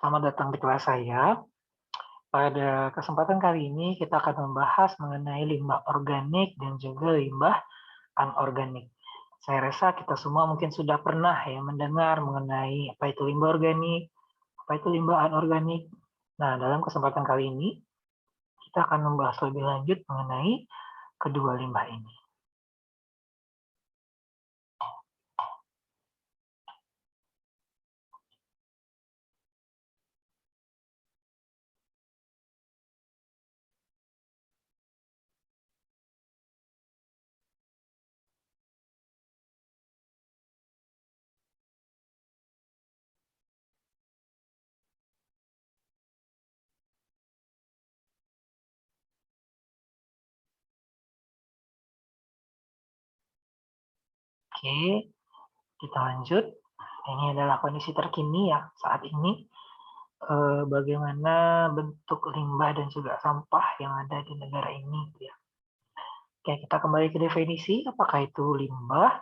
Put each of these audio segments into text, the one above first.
Selamat datang di kelas saya. Pada kesempatan kali ini kita akan membahas mengenai limbah organik dan juga limbah anorganik. Saya rasa kita semua mungkin sudah pernah ya mendengar mengenai apa itu limbah organik, apa itu limbah anorganik. Nah, dalam kesempatan kali ini kita akan membahas lebih lanjut mengenai kedua limbah ini. Oke, kita lanjut. Ini adalah kondisi terkini ya saat ini. Bagaimana bentuk limbah dan juga sampah yang ada di negara ini, gitu ya. Oke, kita kembali ke definisi. Apakah itu limbah?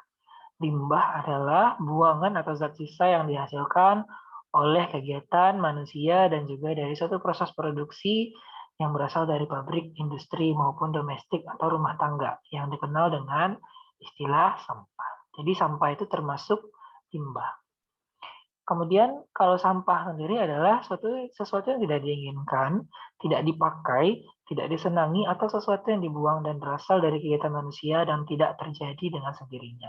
Limbah adalah buangan atau zat sisa yang dihasilkan oleh kegiatan manusia dan juga dari suatu proses produksi yang berasal dari pabrik, industri, maupun domestik atau rumah tangga yang dikenal dengan istilah sampah. Jadi sampah itu termasuk limbah. Kemudian kalau sampah sendiri adalah sesuatu yang tidak diinginkan, tidak dipakai, tidak disenangi, atau sesuatu yang dibuang dan berasal dari kegiatan manusia dan tidak terjadi dengan sendirinya.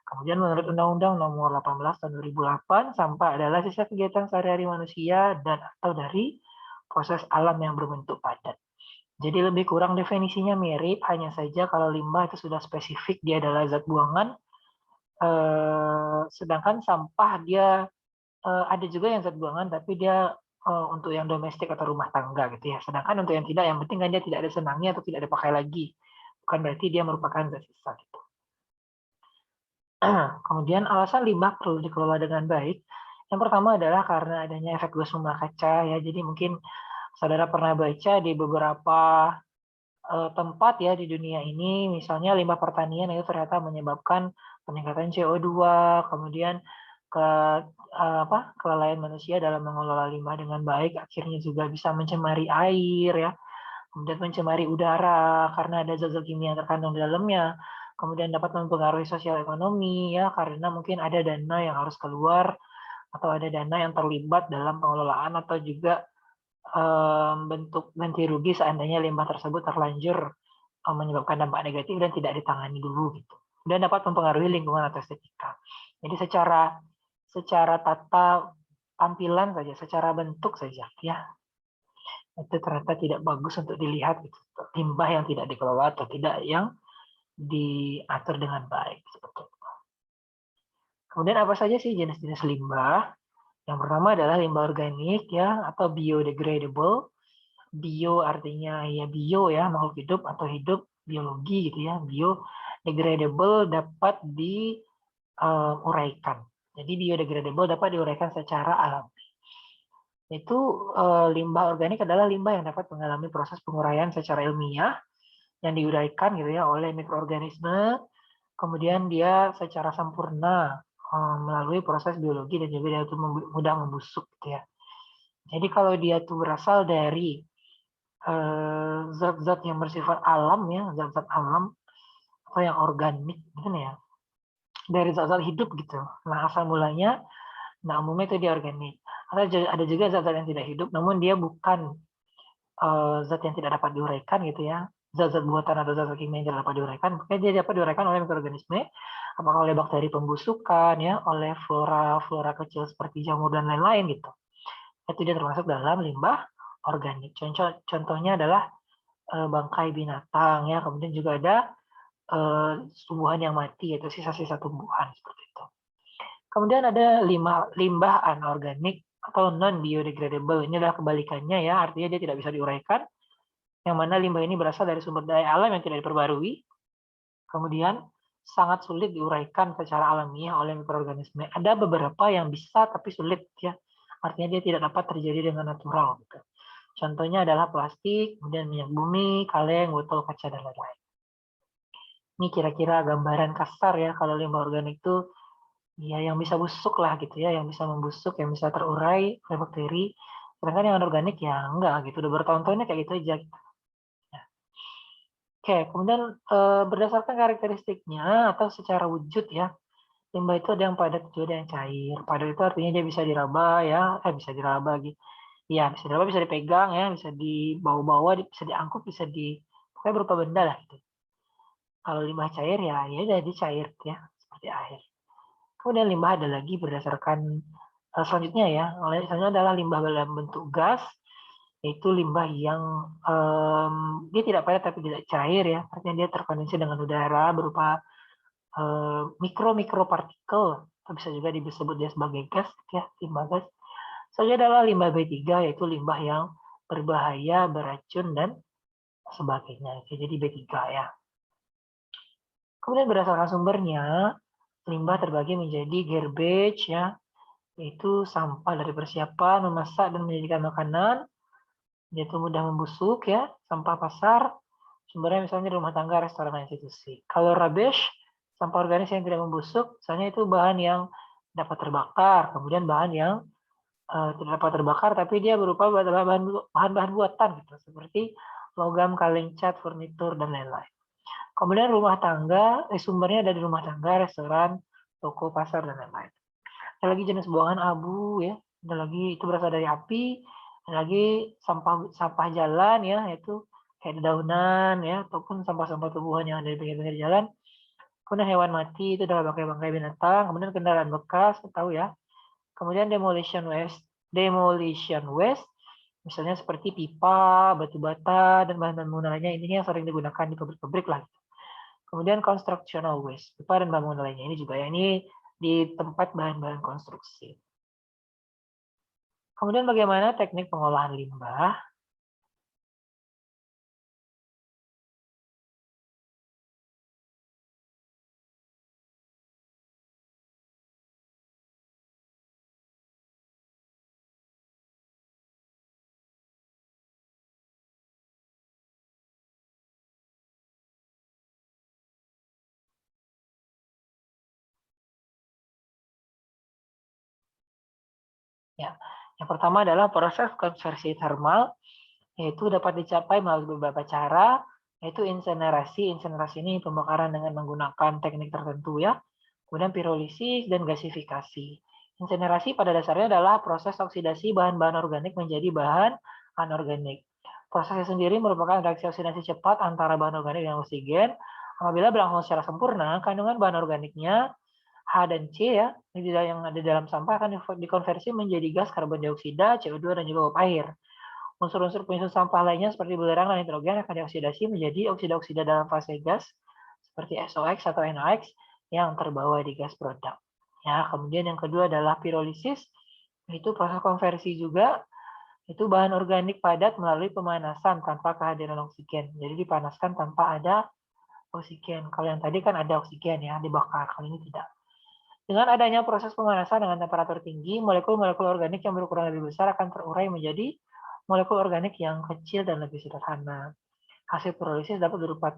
Kemudian menurut Undang-Undang Nomor 18 Tahun 2008, sampah adalah sisa kegiatan sehari-hari manusia dan atau dari proses alam yang berbentuk padat. Jadi lebih kurang definisinya mirip, hanya saja kalau limbah itu sudah spesifik, dia adalah zat buangan, sedangkan sampah dia ada juga yang zat buangan, tapi dia untuk yang domestik atau rumah tangga gitu ya. Sedangkan untuk yang tidak, yang penting kan dia tidak ada senangnya atau tidak dipakai lagi. Bukan berarti dia merupakan zat sisa gitu. Kemudian alasan limbah perlu dikelola dengan baik. Yang pertama adalah karena adanya efek gas rumah kaca ya. Jadi mungkin saudara pernah baca di beberapa tempat ya di dunia ini, misalnya limbah pertanian itu ternyata menyebabkan peningkatan CO2, kemudian ke kelalaian manusia dalam mengelola limbah dengan baik, akhirnya juga bisa mencemari air ya, kemudian mencemari udara karena ada zat-zat kimia yang terkandung di dalamnya, kemudian dapat mempengaruhi sosial ekonomi ya, karena mungkin ada dana yang harus keluar atau ada dana yang terlibat dalam pengelolaan atau juga bentuk ganti rugi seandainya limbah tersebut terlanjur menyebabkan dampak negatif dan tidak ditangani dulu gitu. Dan dapat mempengaruhi lingkungan atau estetika. Jadi secara secara tata tampilan saja, secara bentuk saja ya, itu ternyata tidak bagus untuk dilihat gitu. Limbah yang tidak dikelola atau tidak yang diatur dengan baik seperti itu. Kemudian apa saja sih jenis-jenis limbah? Yang pertama adalah limbah organik ya atau biodegradable. Bio artinya ya bio ya, makhluk hidup atau hidup, biologi gitu ya. Biodegradable dapat diuraikan. Jadi biodegradable dapat diuraikan secara alami. Itu limbah organik adalah limbah yang dapat mengalami proses penguraian secara ilmiah yang diuraikan gitu ya oleh mikroorganisme, kemudian dia secara sempurna melalui proses biologi dan juga dia itu mudah membusuk gitu ya. Jadi kalau dia tuh berasal dari zat-zat yang bersifat alam ya, zat-zat alam atau yang organik gitu ya, dari zat-zat hidup gitu. Nah asal mulanya, nah umumnya itu dia organik. Ada juga zat-zat yang tidak hidup, namun dia bukan zat yang tidak dapat diuraikan gitu ya, zat-zat buatan atau zat-zat kimia yang tidak dapat diuraikan, makanya dia dapat diuraikan oleh mikroorganisme, apakah oleh bakteri pembusukan ya, oleh flora kecil seperti jamur dan lain-lain gitu. Itu dia termasuk dalam limbah organik. Contohnya adalah bangkai binatang ya, kemudian juga ada tumbuhan yang mati yaitu sisa-sisa tumbuhan seperti itu. Kemudian ada limbah anorganik atau non biodegradable. Ini adalah kebalikannya ya, artinya dia tidak bisa diuraikan. Yang mana limbah ini berasal dari sumber daya alam yang tidak diperbarui. Kemudian sangat sulit diuraikan secara alamiah oleh mikroorganisme. Ada beberapa yang bisa tapi sulit ya. Artinya dia tidak dapat terjadi dengan natural gitu. Contohnya adalah plastik, kemudian minyak bumi, kaleng, botol kaca, dan lain-lain. Ini kira-kira gambaran kasar ya kalau limbah organik itu Ya, yang bisa busuk lah gitu ya, yang bisa membusuk, yang bisa terurai oleh bakteri. Sedangkan yang anorganik ya enggak gitu, udah bertahun-tahunnya kayak gitu aja. Gitu. Nah, oke, kemudian berdasarkan karakteristiknya atau secara wujud ya, limbah itu ada yang padat juga ada yang cair. Padat itu artinya dia bisa diraba ya, bisa diraba gitu. Ya, bisa diraba, bisa dipegang ya, bisa dibawa-bawa, bisa diangkut, bisa pokoknya berupa benda lah gitu. Kalau limbah cair ya, ya jadi cair ya, seperti air. Kemudian limbah ada lagi berdasarkan selanjutnya ya, selanjutnya adalah limbah dalam bentuk gas, yaitu limbah yang dia tidak padat tapi tidak cair ya, artinya dia terkondensasi dengan udara berupa mikro-mikropartikel, atau bisa juga disebut dia sebagai gas ya, limbah gas. Selanjutnya adalah limbah B3, yaitu limbah yang berbahaya, beracun, dan sebagainya. Jadi B3 ya. Kemudian berdasarkan sumbernya, limbah terbagi menjadi garbage ya, yaitu sampah dari persiapan, memasak, dan menjadikan makanan, yaitu mudah membusuk ya, sampah pasar, sumbernya misalnya di rumah tangga, restoran, dan institusi. Kalau rubbish, sampah organik yang tidak membusuk, misalnya itu bahan yang dapat terbakar, kemudian bahan yang tidak dapat terbakar, tapi dia berupa bahan-bahan buatan, gitu, seperti logam, kaleng, cat, furnitur, dan lain-lain. Kemudian rumah tangga, sumbernya ada di rumah tangga, restoran, toko, pasar, dan lain-lain. Ada lagi jenis buangan abu ya, ada lagi itu berasal dari api, ada lagi sampah sampah jalan ya, yaitu kayak dedaunan ya, ataupun sampah-sampah tumbuhan yang ada di pinggir-pinggir jalan. Kemudian hewan mati itu adalah bangkai-bangkai binatang, kemudian kendaraan bekas, tahu ya. Kemudian demolition waste, misalnya seperti pipa, batu bata, dan bahan-bahan bangunan lainnya, intinya yang sering digunakan di pabrik-pabrik lah. Kemudian constructional waste, pipa dan bangunan lainnya ini juga ya, ini di tempat bahan-bahan konstruksi. Kemudian bagaimana teknik pengolahan limbah? Ya, yang pertama adalah proses konversi termal, yaitu dapat dicapai melalui beberapa cara, yaitu insinerasi. Insinerasi ini pembakaran dengan menggunakan teknik tertentu ya. Kemudian pirolisis dan gasifikasi. Insinerasi pada dasarnya adalah proses oksidasi bahan-bahan organik menjadi bahan anorganik. Prosesnya sendiri merupakan reaksi oksidasi cepat antara bahan organik dan oksigen. Apabila berlangsung secara sempurna, kandungan bahan organiknya H dan C ya, yang ada dalam sampah akan dikonversi menjadi gas karbon dioksida, CO2, dan juga uap air. Unsur-unsur penyusun sampah lainnya seperti belerang dan nitrogen akan dioksidasi menjadi oksida-oksida dalam fase gas seperti SOX atau NOx yang terbawa di gas produk. Ya, kemudian yang kedua adalah pirolisis, itu proses konversi juga, itu bahan organik padat melalui pemanasan tanpa kehadiran oksigen. Jadi dipanaskan tanpa ada oksigen. Kalau yang tadi kan ada oksigen ya, dibakar. Kali ini tidak. Dengan adanya proses pemanasan dengan temperatur tinggi, molekul-molekul organik yang berukuran lebih besar akan terurai menjadi molekul organik yang kecil dan lebih sederhana. Hasil pirolisis dapat berupa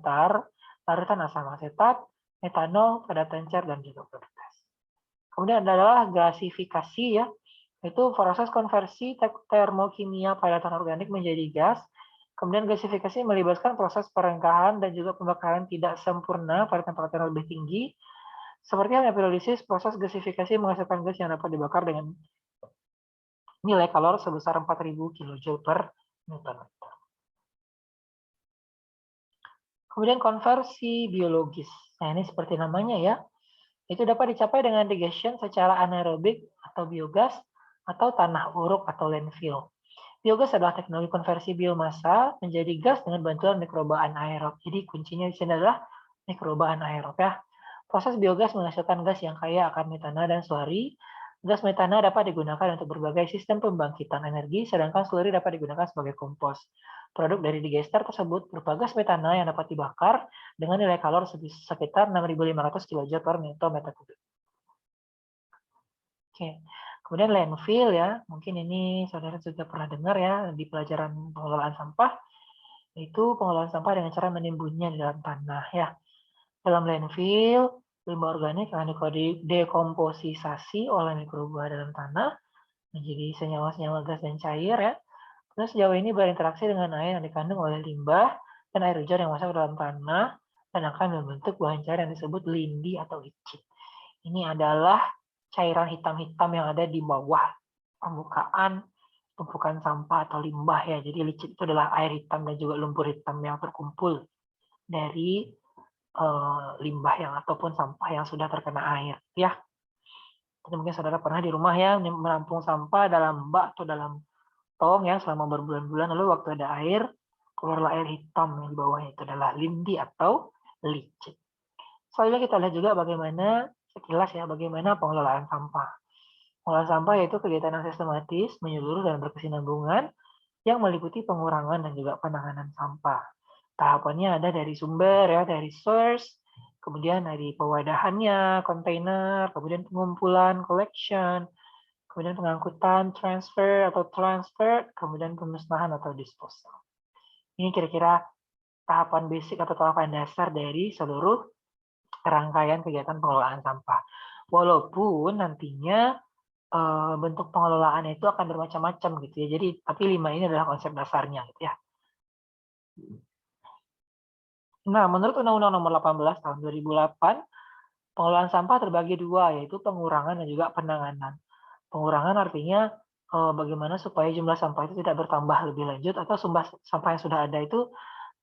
larutan asam asetat, metanol, padatan cer, dan juga produk. Kemudian adalah gasifikasi ya, itu proses konversi termokimia padatan organik menjadi gas. Kemudian gasifikasi melibatkan proses perengkahan dan juga pembakaran tidak sempurna pada temperatur lebih tinggi. Seperti halnya pirolisis, proses gasifikasi menghasilkan gas yang dapat dibakar dengan nilai kalori sebesar 4.000 kJ per Newton. Kemudian konversi biologis. Nah, ini seperti namanya ya. Itu dapat dicapai dengan digestion secara anaerobik atau biogas atau tanah uruk atau landfill. Biogas adalah teknologi konversi biomassa menjadi gas dengan bantuan mikroba anaerob. Jadi kuncinya di sini adalah mikroba anaerob ya. Proses biogas menghasilkan gas yang kaya akan metana dan sluri. Gas metana dapat digunakan untuk berbagai sistem pembangkitan energi, sedangkan sluri dapat digunakan sebagai kompos. Produk dari digester tersebut berupa gas metana yang dapat dibakar dengan nilai kalori sekitar 6.500 kJ per meter kubik. Oke. Kemudian landfill ya, mungkin ini saudara juga pernah dengar ya di pelajaran pengelolaan sampah, itu pengelolaan sampah dengan cara menimbunnya di dalam tanah ya. Dalam landfill, Limbah organik akan dekomposisasi oleh mikroba dalam tanah menjadi senyawa-senyawa gas dan cair ya. Terus sejauh ini berinteraksi dengan air yang dikandung oleh limbah dan air hujan yang masuk ke dalam tanah dan akan membentuk bahan cair yang disebut lindi atau licin. Ini adalah cairan hitam-hitam yang ada di bawah permukaan tumpukan sampah atau limbah ya. Jadi licin itu adalah air hitam dan juga lumpur hitam yang terkumpul dari limbah yang ataupun sampah yang sudah terkena air ya. Jadi mungkin saudara pernah di rumah ya menampung sampah dalam bak atau dalam tong ya selama berbulan-bulan, lalu waktu ada air keluarlah air hitam yang di bawahnya, itu adalah lindi atau licin. Selanjutnya kita lihat juga bagaimana sekilas ya bagaimana pengelolaan sampah. Pengelolaan sampah yaitu kegiatan yang sistematis, menyeluruh dan berkesinambungan yang meliputi pengurangan dan juga penanganan sampah. Tahapannya ada dari sumber ya, dari source, kemudian dari pewadahannya, kontainer, kemudian pengumpulan, collection, kemudian pengangkutan, transfer, kemudian pemusnahan atau disposal. Ini kira-kira tahapan basic atau tahapan dasar dari seluruh rangkaian kegiatan pengelolaan sampah. Walaupun nantinya bentuk pengelolaan itu akan bermacam-macam gitu ya. Jadi tapi 5 ini adalah konsep dasarnya gitu ya. Nah, menurut Undang-Undang Nomor 18 Tahun 2008, pengelolaan sampah terbagi dua, yaitu pengurangan dan juga penanganan. Pengurangan artinya bagaimana supaya jumlah sampah itu tidak bertambah lebih lanjut atau sampah yang sudah ada itu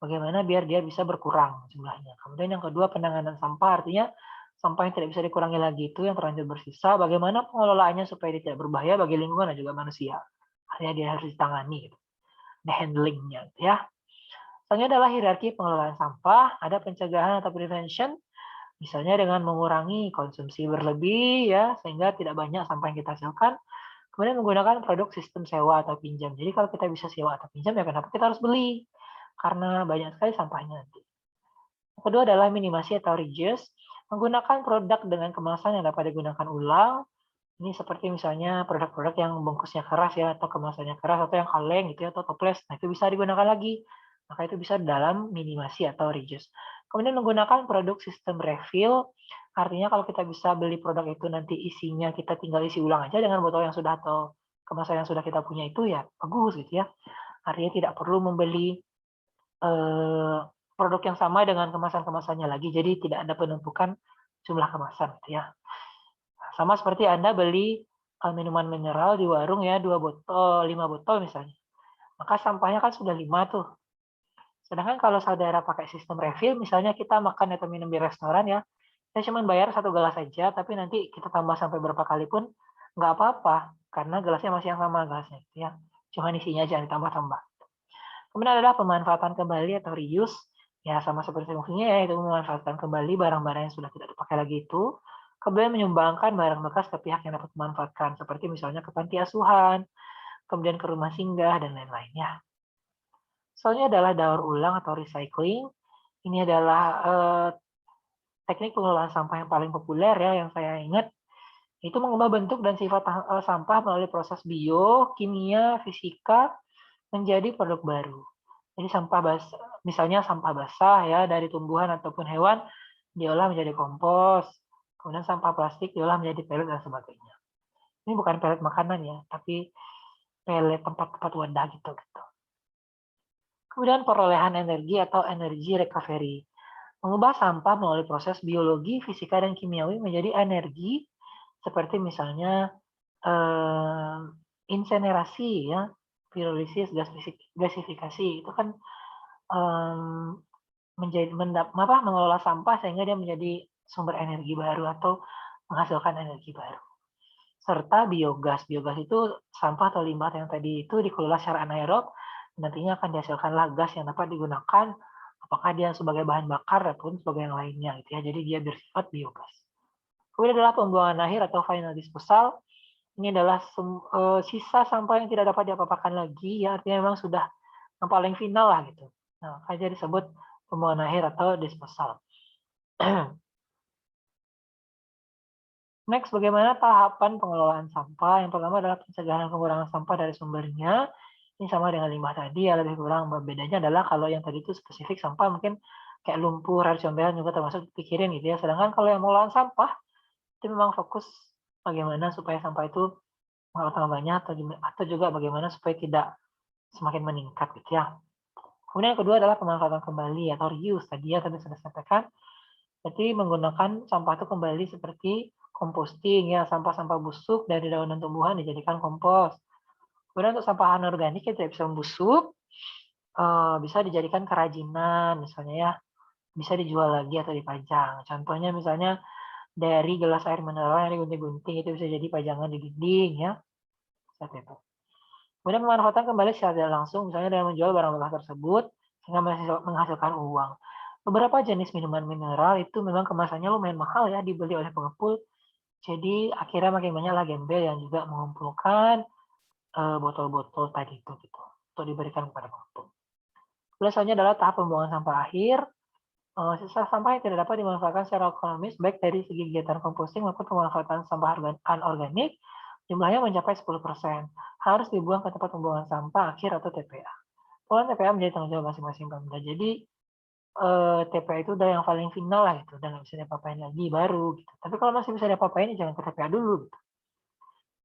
bagaimana biar dia bisa berkurang jumlahnya. Kemudian yang kedua penanganan sampah artinya sampah yang tidak bisa dikurangi lagi itu yang terlanjur bersisa, bagaimana pengelolaannya supaya dia tidak berbahaya bagi lingkungan dan juga manusia. Artinya dia harus ditangani, gitu. Handlingnya, ya. Selanjutnya adalah hierarki pengelolaan sampah, ada pencegahan atau prevention, misalnya dengan mengurangi konsumsi berlebih ya sehingga tidak banyak sampah yang kita hasilkan. Kemudian menggunakan produk sistem sewa atau pinjam. Jadi kalau kita bisa sewa atau pinjam ya kenapa kita harus beli? Karena banyak sekali sampahnya nanti. Yang kedua adalah minimasi atau reduce, menggunakan produk dengan kemasan yang dapat digunakan ulang. Ini seperti misalnya produk-produk yang bungkusnya keras ya atau kemasannya keras atau yang kaleng gitu ya atau toples. Nah, itu bisa digunakan lagi. Maka itu bisa dalam minimasi atau reduce. Kemudian menggunakan produk sistem refill, artinya kalau kita bisa beli produk itu nanti isinya kita tinggal isi ulang aja dengan botol yang sudah atau kemasan yang sudah kita punya itu ya bagus gitu ya. Artinya tidak perlu membeli produk yang sama dengan kemasan-kemasannya lagi, jadi tidak ada penumpukan jumlah kemasan gitu ya. Sama seperti Anda beli minuman mineral di warung ya 2 botol, 5 botol misalnya. Maka sampahnya kan sudah 5 tuh. Sedangkan kalau saudara pakai sistem refill, misalnya kita makan atau minum di restoran ya, saya cuma bayar 1 gelas saja, tapi nanti kita tambah sampai berapa kali pun nggak apa-apa, karena gelasnya masih yang sama gelasnya, gitu ya. Cuma isinya aja ditambah-tambah. Kemudian ada pemanfaatan kembali atau reuse, ya sama seperti fungsinya ya, itu memanfaatkan kembali barang-barang yang sudah tidak dipakai lagi itu, kemudian menyumbangkan barang bekas ke pihak yang dapat memanfaatkan, seperti misalnya ke panti asuhan, kemudian ke rumah singgah, dan lain-lainnya. Soalnya adalah daur ulang atau recycling. Ini adalah teknik pengelolaan sampah yang paling populer ya, yang saya ingat. Itu mengubah bentuk dan sifat sampah melalui proses bio, kimia, fisika, menjadi produk baru. Jadi sampah basah, misalnya sampah basah ya dari tumbuhan ataupun hewan diolah menjadi kompos. Kemudian sampah plastik diolah menjadi pelet dan sebagainya. Ini bukan pelet makanan ya, tapi pelet tempat-tempat wadah gitu. Kemudian perolehan energi atau energi recovery. Mengubah sampah melalui proses biologi, fisika, dan kimiawi menjadi energi seperti misalnya insenerasi ya, pirolisis, gasifikasi itu kan mengelola sampah sehingga dia menjadi sumber energi baru atau menghasilkan energi baru. Serta biogas. Biogas itu sampah atau limbah yang tadi itu dikelola secara anaerob, nantinya akan dihasilkanlah gas yang dapat digunakan apakah dia sebagai bahan bakar ataupun sebagai yang lainnya gitu ya. Jadi dia bersifat biogas. Kemudian adalah pembuangan akhir atau final disposal. Ini adalah sisa sampah yang tidak dapat diapa-apakan lagi ya, artinya memang sudah yang paling final lah gitu. Nah, makanya disebut pembuangan akhir atau disposal. Next, bagaimana tahapan pengelolaan sampah? Yang pertama adalah pencegahan pengurangan sampah dari sumbernya. Ini sama dengan limbah tadi ya, lebih kurang bedanya adalah kalau yang tadi itu spesifik sampah mungkin kayak lumpur, air comberan juga termasuk dipikirin gitu ya. Sedangkan kalau yang mengelola sampah, itu memang fokus bagaimana supaya sampah itu mengolah tambah banyak atau juga bagaimana supaya tidak semakin meningkat gitu ya. Kemudian yang kedua adalah pemanfaatan kembali atau reuse tadi ya, tadi sudah sampaikan. Jadi menggunakan sampah itu kembali seperti composting ya, sampah-sampah busuk dari daunan tumbuhan dijadikan kompos. Kemudian untuk sampah anorganik yang tidak bisa membusuk, bisa dijadikan kerajinan misalnya ya, bisa dijual lagi atau dipajang. Contohnya misalnya dari gelas air mineral yang digunting-gunting itu bisa jadi pajangan di dinding ya, seperti itu. Kemudian pemanfaatan kembali secara tidak langsung, misalnya dengan menjual barang bekas tersebut sehingga menghasilkan uang. Beberapa jenis minuman mineral itu memang kemasannya lumayan mahal ya dibeli oleh pengepul. Jadi akhirnya makin banyaklah gembel yang juga mengumpulkan botol-botol tadi itu gitu untuk diberikan kepada pengepul. Kemudian selanjutnya adalah tahap pembuangan sampah akhir. Sisa sampah yang tidak dapat dimanfaatkan secara ekonomis baik dari segi kegiatan composting maupun pemanfaatan sampah anorganik jumlahnya mencapai 10%. Harus dibuang ke tempat pembuangan sampah akhir atau TPA. Pengelolaan TPA menjadi tanggung jawab masing-masing Pemda. Jadi TPA itu udah yang paling final lah gitu, udah nggak bisa diapa-apain lagi baru gitu. Tapi kalau masih bisa diapa-apain ya jangan ke TPA dulu gitu.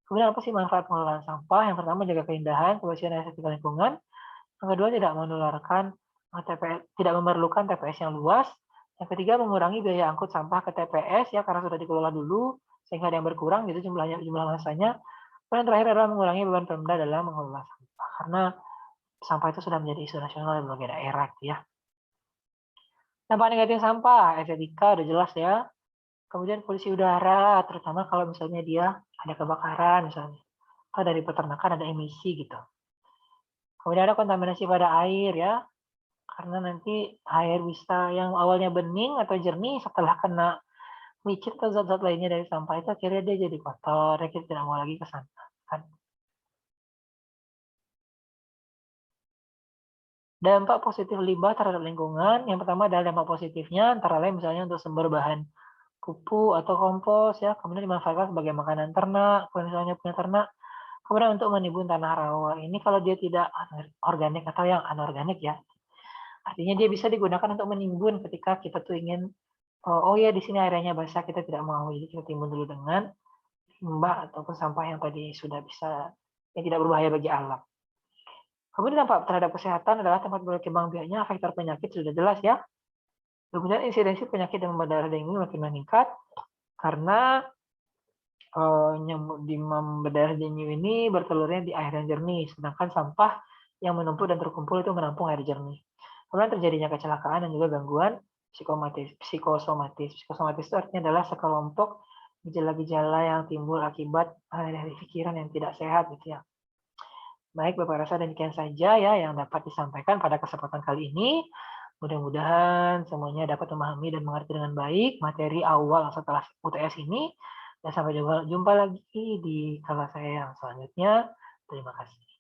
Kemudian apa sih manfaat pengelolaan sampah? Yang pertama jaga keindahan, kebersihan dan estetika lingkungan. Yang kedua tidak menularkan TPS, tidak memerlukan TPS yang luas. Yang ketiga mengurangi biaya angkut sampah ke TPS ya karena sudah dikelola dulu sehingga ada yang berkurang gitu jumlah masanya. Dan terakhir adalah mengurangi beban Pemda dalam mengelola sampah karena sampah itu sudah menjadi isu nasional di berbagai daerah gitu ya. Dampak negatif sampah, estetika udah jelas ya. Kemudian polusi udara, terutama kalau misalnya dia ada kebakaran misalnya. Atau dari peternakan ada emisi gitu. Kemudian ada kontaminasi pada air ya, karena nanti air bisa yang awalnya bening atau jernih setelah kena micin atau zat-zat lainnya dari sampah itu akhirnya dia jadi kotor, ya kita tidak mau lagi ke sana kan. Dampak positif limbah terhadap lingkungan, yang pertama adalah dampak positifnya, antara lain misalnya untuk sumber bahan pupuk atau kompos ya, kemudian dimanfaatkan sebagai makanan ternak, kalau misalnya punya ternak. Kemudian untuk menimbun tanah rawa, ini kalau dia tidak organik atau yang anorganik ya, artinya dia bisa digunakan untuk menimbun ketika kita tuh ingin, oh ya di sini areanya basah, kita tidak mau, jadi kita timbun dulu dengan limbah ataupun sampah yang tadi sudah bisa, yang tidak berbahaya bagi alam. Kemudian dampak terhadap kesehatan adalah tempat berkembang biaknya faktor penyakit sudah jelas ya. Kemudian insidensi penyakit demam berdarah dengue makin meningkat karena demam berdarah dengue ini bertelurnya di air yang jernih, sedangkan sampah yang menumpuk dan terkumpul itu menampung air jernih. Kemudian terjadinya kecelakaan dan juga gangguan psikosomatis. Psikosomatis itu artinya adalah sekelompok gejala-gejala yang timbul akibat dari pikiran yang tidak sehat gitu ya. Baik, Bapak rasa demikian saja ya yang dapat disampaikan pada kesempatan kali ini. Mudah-mudahan semuanya dapat memahami dan mengerti dengan baik materi awal setelah UTS ini. Dan sampai jumpa lagi di kelas saya yang selanjutnya. Terima kasih.